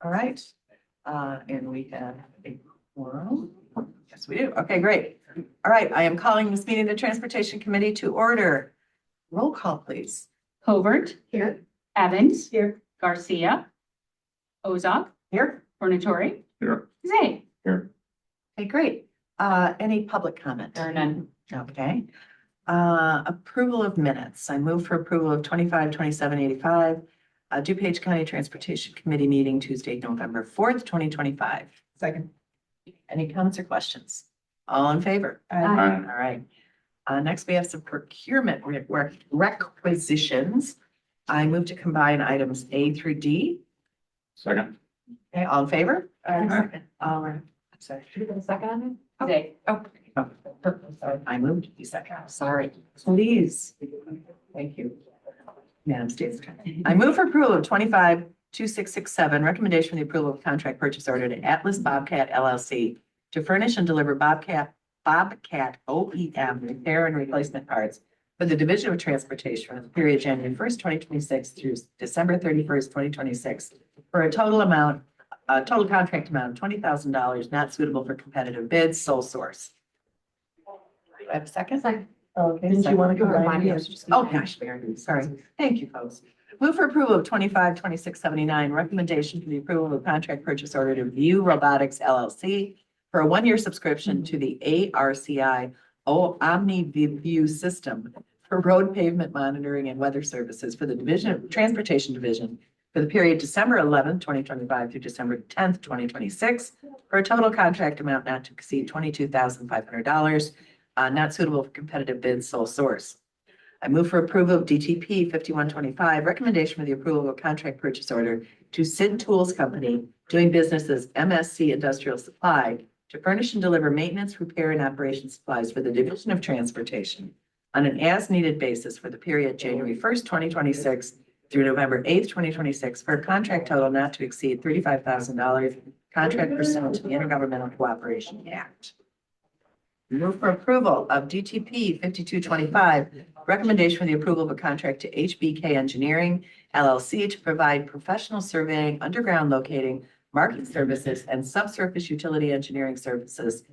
All right. And we have a quorum. Yes, we do. Okay, great. All right, I am calling this meeting of the Transportation Committee to order. Roll call, please. Covert. Here. Evans. Here. Garcia. Ozak. Here. Fornatori. Here. Zay. Here. Okay, great. Any public comment? There are none. Okay. Approval of minutes. I move for approval of 25-27-85. DuPage County Transportation Committee meeting Tuesday, November 4th, 2025. Second. Any comments or questions? All in favor? Aye. All right. Next, we have some procurement requisitions. I move to combine items A through D. Second. Okay, all in favor? Aye. All right. Sorry. Should we get a second on it? Zay. Sorry, I moved to second. Sorry. Please. Thank you. Madam State's Attorney. I move for approval of 25-2667, recommendation for the approval of contract purchase order to Atlas Bobcat LLC to furnish and deliver Bobcat OEM repair and replacement parts for the Division of Transportation for the period January 1st, 2026 through December 31st, 2026, for a total contract amount of $20,000, not suitable for competitive bids, sole source. Do I have a second? Second. Okay. Didn't you want to second. combine it? Oh, gosh, Mary, sorry. Thank you, folks. Move for approval of 25-2679, recommendation for the approval of contract purchase order to View Robotics LLC for a one-year subscription to the ARCI OmniView system for road pavement monitoring and weather services for the Transportation Division for the period December 11th, 2025 through December 10th, 2026, for a total contract amount not to exceed $22,500, not suitable for competitive bids, sole source. I move for approval of DTP 5125, recommendation for the approval of a contract purchase order to Sid Tools Company, doing business as MSC Industrial Supply, to furnish and deliver maintenance, repair, and operation supplies for the Division of Transportation on an as-needed basis for the period January 1st, 2026 through November 8th, 2026, for a contract total not to exceed $35,000, contract pursuant to the Intergovernmental Cooperation Act. Move for approval of DTP 5225, recommendation for the approval of a contract to HBK Engineering LLC to provide professional surveying, underground locating, marking services, and subsurface utility engineering services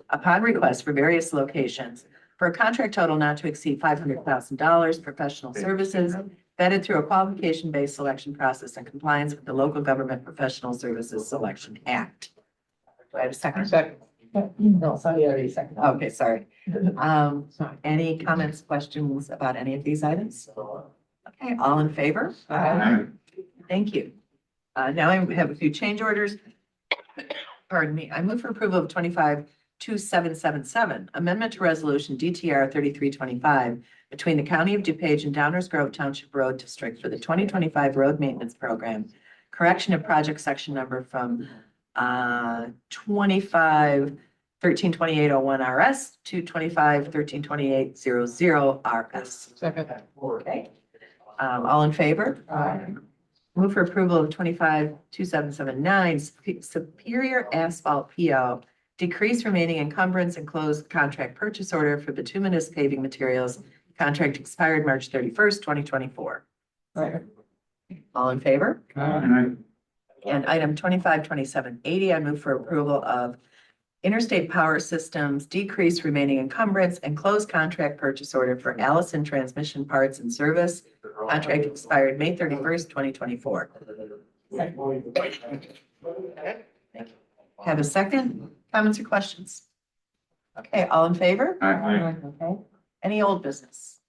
upon request for various locations for a contract total not to exceed $500,000, professional services vetted through a qualification-based selection process in compliance with the Local Government Professional Services Selection Act. Do I have a second? Second. No, sorry, already second. Okay, sorry. Any comments, questions about any of these items? Okay, all in favor? Aye. Thank you. Now I have a few change orders. Pardon me. I move for approval of 25-2777, amendment to resolution DTR 3325 between the County of DuPage and Downers Grove Township Road District for the 2025 road maintenance program. Correction of project section number from 25-132801 RS to 25-132800 RS. Second. Okay. All in favor? Aye. Move for approval of 25-2779, Superior Asphalt PO, decrease remaining encumbrance and close contract purchase order for bituminous paving materials. Contract expired March 31st, 2024. Second. All in favor? Aye. And item 25-2780, I move for approval of Interstate Power Systems, decrease remaining encumbrance and close contract purchase order for Allison Transmission Parts and Service. Contract expired May 31st, 2024. Thank you. Have a second? Comments or questions? Okay, all in favor? Aye. Okay. Any old business?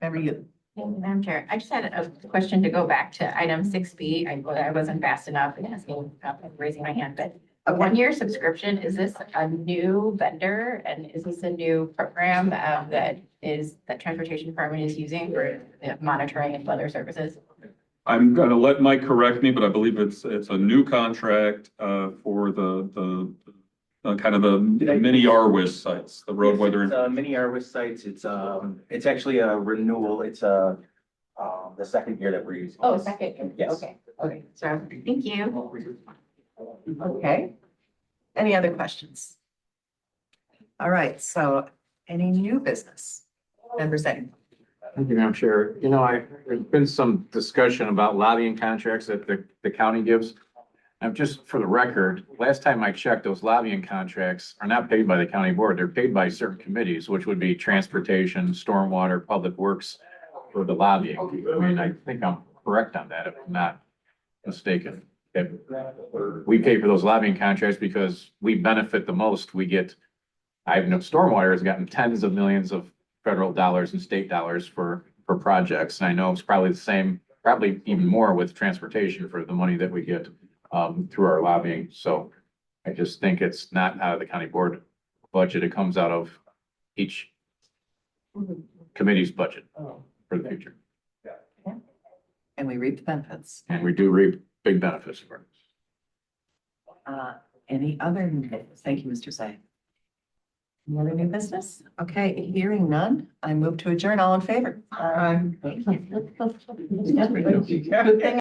Remember you. Thank you, Madam Chair. I just had a question to go back to item 6B. I wasn't fast enough in asking, raising my hand, but a one-year subscription, is this a new vendor? And is this a new program that Transportation Department is using for monitoring and weather services? I'm gonna let Mike correct me, but I believe it's a new contract for the kind of the mini RWIS sites, the road weather. It's, mini RWIS sites. It's actually a renewal. It's the second year that we're using. Oh, this. second. Yes. Okay. So, thank you. Okay. Any other questions? All right, so any new business? Member saying? Thank you, Madam Chair. You know, there's been some discussion about lobbying contracts that the county gives. And just for the record, last time I checked, those lobbying contracts are not paid by the county board. They're paid by certain committees, which would be transportation, stormwater, public works for the lobbying. I mean, I think I'm correct on that if I'm not mistaken. Okay. We pay for those lobbying contracts because we benefit the most. We get, I know stormwater has gotten tens of millions of federal dollars and state dollars for projects. And I know it's probably the same, probably even more with transportation for the money that we get through our lobbying. So I just think it's not out of the county board budget. It comes out of each committee's budget for the future. And we reap the benefits. And we do reap big benefits for it. Any other, thank you, Mr. Say. Any other new business? Okay, hearing none, I move to adjourn. All in favor? Good thing